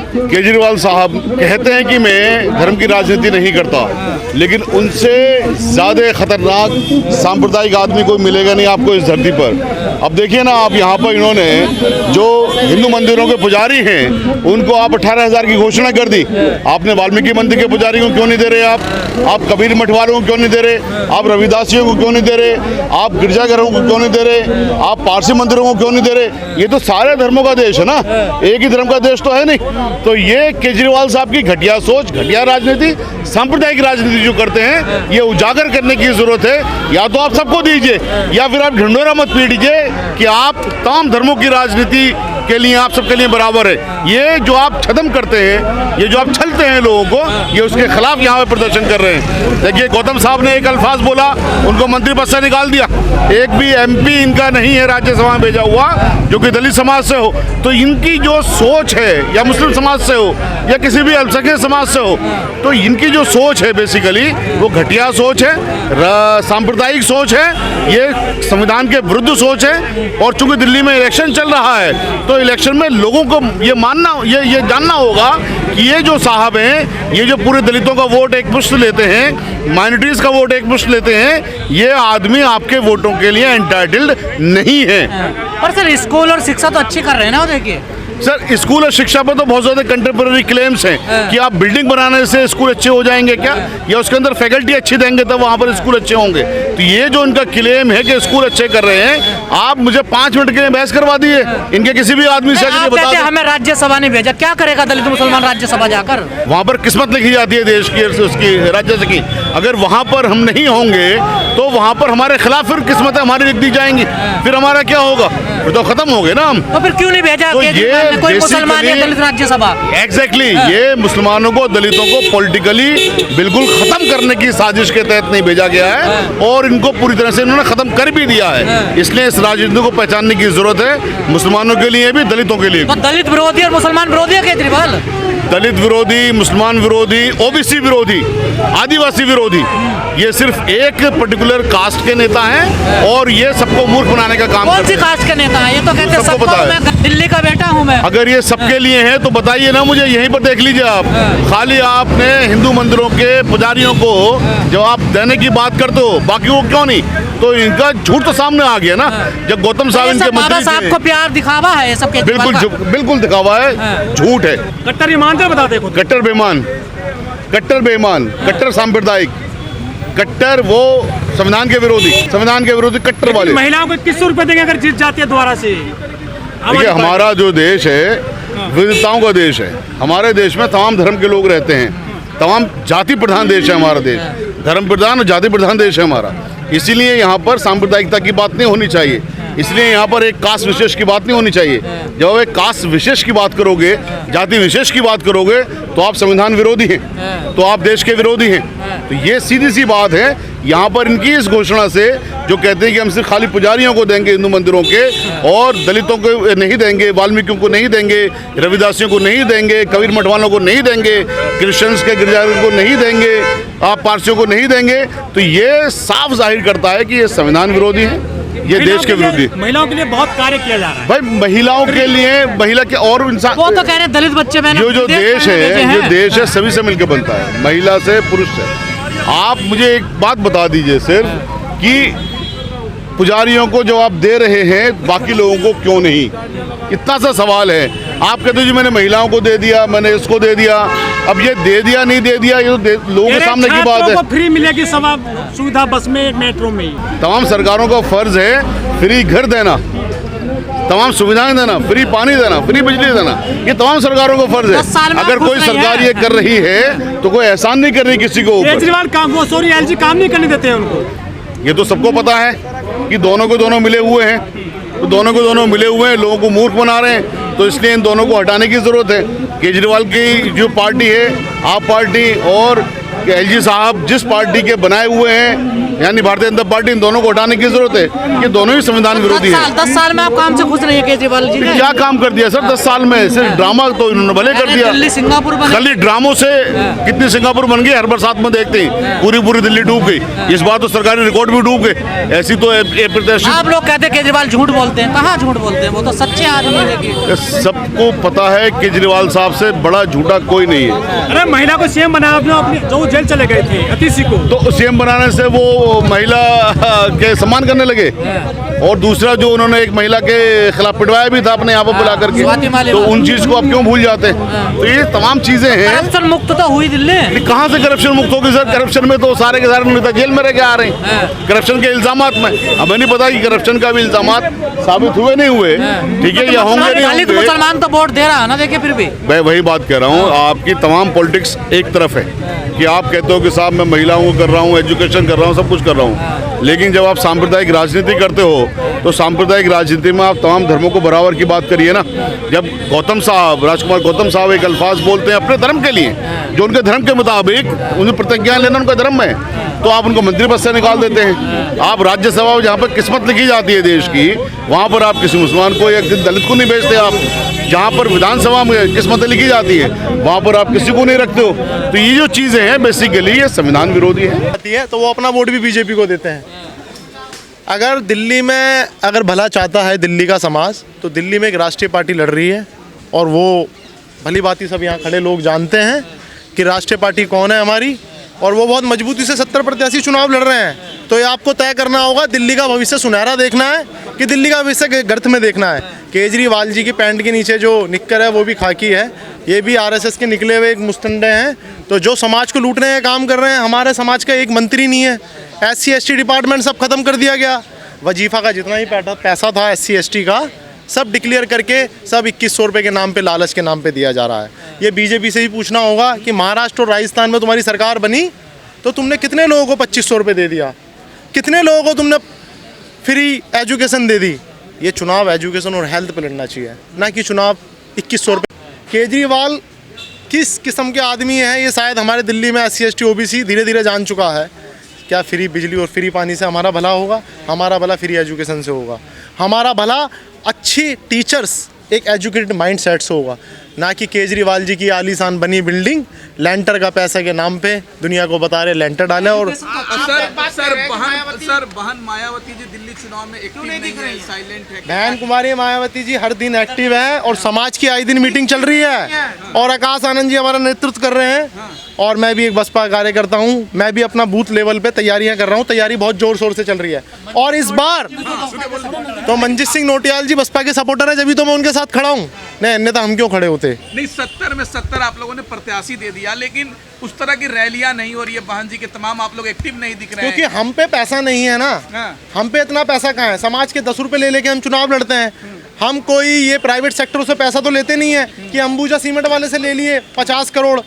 केजरीवाल साहब कहते हैं कि मैं धर्म की राजनीति नहीं करता, लेकिन उनसे ज़्यादा खतरनाक सांप्रदायिक आदमी कोई मिलेगा नहीं आपको इस धरती पर। अब देखिए ना, आप यहाँ पर इन्होंने जो हिंदू मंदिरों के पुजारी हैं उनको आप 18,000 की घोषणा कर दी। आपने वाल्मीकि मंदिर के पुजारी को क्यों नहीं दे रहे? आप कबीर मठ वालों को क्यों नहीं दे रहे? आप रविदासियों को क्यों नहीं दे रहे? आप गिरजाघरों को क्यों नहीं दे रहे? आप पारसी मंदिरों को क्यों नहीं दे रहे? ये तो सारे धर्मों का देश है ना, एक ही धर्म का देश तो है नहीं। तो ये केजरीवाल साहब की घटिया सोच, घटिया राजनीति, सांप्रदायिक राजनीति जो करते हैं, ये उजागर करने की जरूरत है। या तो आप सबको दीजिए या फिर आप ढिंढोरा मत पीट दीजिए कि आप तमाम धर्मों की राजनीति के लिए आप सबके लिए बराबर है। ये जो आप छदम करते हैं, ये जो आप छलते हैं लोगों को, ये उसके खिलाफ यहाँ पे प्रदर्शन कर रहे हैं। देखिए, गौतम साहब ने एक अल्फाज बोला, उनको मंत्री पद से निकाल दिया। एक भी MP इनका नहीं है राज्यसभा में भेजा हुआ जो कि दलित समाज से हो। तो इनकी जो सोच है, या मुस्लिम समाज से हो या किसी भी अल्पसंख्यक समाज से हो, तो इनकी जो सोच है बेसिकली वो घटिया सोच है, सांप्रदायिक सोच है, ये संविधान के विरुद्ध सोच है। और चूंकि दिल्ली में इलेक्शन चल रहा है, तो इलेक्शन में लोगों को ये जानना होगा कि ये जो साहब हैं, ये जो पूरे दलितों का वोट एक मुश्त लेते हैं, माइनॉरिटीज का वोट एक मुश्त लेते हैं, ये आदमी आपके वोटों के लिए एंटाइटल्ड नहीं है। और सर, स्कूल और शिक्षा तो अच्छी कर रहे हैं ना। देखिए सर, स्कूल और शिक्षा पर तो बहुत ज़्यादा कंटेम्प्रेरी क्लेम्स हैं कि आप बिल्डिंग बनाने से स्कूल अच्छे हो जाएंगे क्या, या उसके अंदर फैकल्टी अच्छी देंगे तब वहाँ पर स्कूल अच्छे होंगे। तो ये जो इनका क्लेम है कि स्कूल अच्छे कर रहे हैं, आप मुझे 5 मिनट के लिए बहस करवा दिए इनके किसी भी आदमी से। आप कहते हैं हमें राज्यसभा नहीं भेजा, क्या करेगा दलित मुसलमान राज्यसभा जाकर? वहाँ पर किस्मत लिखी जाती है देश की, उसकी राज्य की। अगर वहाँ पर हम नहीं होंगे तो वहाँ पर हमारे खिलाफ फिर किस्मतें हमारी लिख दी जाएंगी, फिर हमारा क्या होगा? फिर तो खत्म हो गए ना हम। तो फिर क्यों नहीं भेजा कोई मुसलमान या दलित राज्यसभा? एग्जैक्टली, ये मुसलमानों को, दलितों को पॉलिटिकली बिल्कुल खत्म करने की साजिश के तहत नहीं भेजा गया है, और इनको पूरी तरह से इन्होंने खत्म कर भी दिया है। इसलिए इस राजनीति को पहचानने की जरूरत है, मुसलमानों के लिए भी, दलितों के लिए। तो दलित विरोधी और मुसलमान विरोधी है केजरीवाल? दलित विरोधी, मुसलमान विरोधी, OBC विरोधी, आदिवासी विरोधी, ये सिर्फ एक पर्टिकुलर कास्ट के नेता हैं, और ये सबको मूर्ख बनाने का काम कौन सी कास्ट के नेता हैं? ये तो कहते हैं सबको पता है, मैं दिल्ली का बेटा हूं मैं। अगर ये सबके लिए है तो बताइए ना मुझे, यहीं पर देख लीजिए आप। खाली आपने हिंदू मंदिरों के पुजारियों को जब आप देने की बात करते हो, बाकी को क्यों नहीं? तो इनका झूठ तो सामने आ गया ना। जब गौतम साहब इनके मंत्री साहब को प्यार दिखावा है, ये सब बिल्कुल दिखावा है, झूठ है। कट्टर ईमान बता दे, कट्टर बेईमान, कट्टर बेईमान, कट्टर सांप्रदायिक, कट्टर वो संविधान के विरोधी कट्टर वाले। महिलाओं को 2100 रुपए देंगे अगर जीत जाती है दोबारा से। देखिए, हमारा जो देश है विविधताओं का देश है। हमारे देश में तमाम धर्म के लोग रहते हैं, तमाम जाति प्रधान देश है हमारा देश, धर्म प्रधान और जाति प्रधान देश है हमारा। इसीलिए यहाँ पर सांप्रदायिकता की बात नहीं होनी चाहिए, इसलिए यहाँ पर एक कास्ट विशेष की बात नहीं होनी चाहिए। जब एक कास्ट विशेष की बात करोगे, जाति विशेष की बात करोगे, तो आप संविधान विरोधी हैं, तो आप देश के विरोधी हैं। तो ये सीधी सी बात है। यहाँ पर इनकी इस घोषणा से जो कहते हैं कि हम सिर्फ खाली पुजारियों को देंगे हिंदू मंदिरों के, और दलितों को नहीं देंगे, वाल्मीकियों को नहीं देंगे, रविदासियों को नहीं देंगे, कबीर मठ वालों को नहीं देंगे, क्रिश्चियंस के गिरजाघरों को नहीं देंगे, आप पारसियों को नहीं देंगे, तो ये साफ जाहिर करता है कि ये संविधान विरोधी है, ये देश के विरोधी। महिलाओं के लिए बहुत कार्य किया जा रहा है भाई, महिलाओं के लिए, महिला के और इंसान, वो तो कह रहे हैं दलित बच्चे मैंने जो देश है सभी से मिलकर बनता है, महिला से, पुरुष से। आप मुझे एक बात बता दीजिए सिर्फ कि पुजारियों को जब आप दे रहे हैं, बाकी लोगों को क्यों नहीं? इतना सा सवाल है। आप कहते हो जी मैंने महिलाओं को दे दिया, मैंने इसको दे दिया। अब ये दे दिया नहीं दे दिया, ये तो लोगों के सामने की बात है। फ्री मिलेगी सुविधा बस में, मेट्रो में। तमाम सरकारों का फर्ज है फ्री घर देना, तमाम सुविधाएं देना, फ्री पानी देना, फ्री बिजली देना, ये तमाम सरकारों का फर्ज है। अगर कोई सरकार ये कर रही है तो कोई एहसान नहीं कर रही किसी को ऊपर। केजरीवाल LG काम नहीं करने देते हैं उनको। ये तो सबको पता है कि दोनों को दोनों मिले हुए हैं, तो दोनों को दोनों मिले हुए हैं, लोगों को मूर्ख बना रहे हैं, तो इसलिए इन दोनों को हटाने की ज़रूरत है। केजरीवाल की जो पार्टी है, आप पार्टी, और कि एलजी साहब जिस पार्टी के बनाए हुए हैं, यानी भारतीय जनता पार्टी, इन दोनों को हटाने की जरूरत है। ये दोनों ही संविधान विरोधी है। 10 साल में आप काम से खुश नहीं है केजरीवाल जी ने? क्या काम कर दिया सर 10 साल में? सिर्फ ड्रामा तो इन्होंने भले कर दिया। दिल्ली सिंगापुर बने। खाली ड्रामों से कितनी सिंगापुर बन गई, हर बरसात में देखते हैं पूरी दिल्ली डूब गई। इस बार तो सरकारी रिकॉर्ड भी डूब गए। ऐसी तो आप लोग कहते हैं केजरीवाल झूठ बोलते हैं, कहाँ झूठ बोलते हैं? वो तो सच्चे आदमी है कि सबको पता है केजरीवाल साहब से बड़ा झूठा कोई नहीं है। अरे महिला को सीएम बनाया आपने, अपनी जो जेल चले गए थे अतिशी को, तो सीएम बनाने से वो महिला के सम्मान करने लगे। और दूसरा जो उन्होंने एक महिला के खिलाफ पिटवाया भी था अपने यहाँ पर बुला करके, तो उन चीज को आप क्यों भूल जाते हैं? तो ये तमाम चीजें हैं। करप्शन मुक्त तो हुई दिल्ली। कहाँ से करप्शन मुक्त होगी सर? करप्शन में तो सारे के सारे नेता जेल में रह के आ रहे हैं करप्शन के इल्जामात में। हमें नहीं पता कि करप्शन का भी इल्जामात साबित हुए नहीं हुए, ठीक है, या होंगे नहीं दलित होंगे। मुसलमान तो वोट दे रहा है ना, देखिए फिर भी मैं वही बात कह रहा हूँ, आपकी तमाम पॉलिटिक्स एक तरफ है कि आप कहते हो कि साहब मैं महिलाओं को कर रहा हूँ, एजुकेशन कर रहा हूँ, सब कुछ कर रहा हूँ, लेकिन जब आप सांप्रदायिक राजनीति करते हो तो सांप्रदायिक राजनीति में आप तमाम धर्मों को बराबर की बात करिए ना। जब गौतम साहब, राजकुमार गौतम साहब एक अल्फाज बोलते हैं अपने धर्म के लिए, जो उनके धर्म के मुताबिक उन्हें प्रतिज्ञा लेना उनका धर्म है, तो आप उनको मंत्री पद से निकाल देते हैं। आप राज्यसभा में जहाँ पर किस्मत लिखी जाती है देश की, वहाँ पर आप किसी मुसलमान को या दलित को नहीं भेजते। आप जहाँ पर विधानसभा में किस्मतें लिखी जाती है, वहाँ पर आप किसी को नहीं रखते हो। तो ये जो चीज़ें हैं बेसिकली ये संविधान विरोधी है। तो वो अपना वोट भी बीजेपी को देते हैं। अगर दिल्ली में अगर भला चाहता है दिल्ली का समाज, तो दिल्ली में एक राष्ट्रीय पार्टी लड़ रही है, और वो भली भांति सब यहाँ खड़े लोग जानते हैं कि राष्ट्रीय पार्टी कौन है हमारी, और वो बहुत मजबूती से 70 प्रत्याशी चुनाव लड़ रहे हैं। तो ये आपको तय करना होगा, दिल्ली का भविष्य सुनहरा देखना है कि दिल्ली का भविष्य गर्त में देखना है। केजरीवाल जी की पैंट के नीचे जो निक्कर है वो भी खाकी है, ये भी आरएसएस के निकले हुए एक मुस्तंडे हैं। तो जो समाज को लूटने का काम कर रहे हैं, हमारे समाज का एक मंत्री नहीं है। SC ST डिपार्टमेंट सब खत्म कर दिया गया। वजीफ़ा का जितना ही पैसा था SC ST का, सब डिक्लेयर करके सब 2100 रुपये के नाम पे, लालच के नाम पे दिया जा रहा है। ये बीजेपी से ही पूछना होगा कि महाराष्ट्र और राजस्थान में तुम्हारी सरकार बनी तो तुमने कितने लोगों को 2500 रुपये दे दिया, कितने लोगों को तुमने फ्री एजुकेशन दे दी। ये चुनाव एजुकेशन और हेल्थ पे लड़ना चाहिए, ना कि चुनाव 2100 रुपये। केजरीवाल किस किस्म के आदमी हैं ये शायद हमारे दिल्ली में SC ST OBC धीरे धीरे जान चुका है। क्या फ्री बिजली और फ्री पानी से हमारा भला होगा? हमारा भला फ्री एजुकेशन से होगा। हमारा भला अच्छी टीचर्स, एक एजुकेटेड माइंड सेट से होगा, ना कि केजरीवाल जी की आलीशान बनी बिल्डिंग लेंटर का पैसे के नाम पे दुनिया को बता रहे लेंटर डाले। और सर बहन मायावती जी दिल्ली चुनाव में एक्टिव नहीं है, साइलेंट है। बहन कुमारी मायावती जी हर दिन एक्टिव है, और समाज की आए दिन मीटिंग चल रही है, और आकाश आनंद जी हमारा नेतृत्व कर रहे हैं। और मैं भी एक बसपा कार्यकर्ता हूँ, मैं भी अपना बूथ लेवल पे तैयारियां कर रहा हूँ। तैयारी बहुत जोर शोर से चल रही है। और इस बार तो मंजीत सिंह नोटियाल जी बसपा के सपोर्टर है, जब तो मैं उनके साथ खड़ा हूँ, नहीं अन्यथा हम क्यों खड़े होते। नहीं, 70 में 70 आप लोगों ने प्रत्याशी दे दिया, लेकिन उस तरह की रैलियां नहीं हो रही है। बहन जी के तमाम आप लोग एक्टिव नहीं दिख रहे हैं, क्योंकि हम पे पैसा नहीं है ना। हम पे इतना पैसा कहाँ है? समाज के 10 रुपए ले लेके हम चुनाव लड़ते हैं। हम कोई ये प्राइवेट सेक्टरों से पैसा तो लेते नहीं है कि अंबुजा सीमेंट वाले से ले लिए 50 करोड़।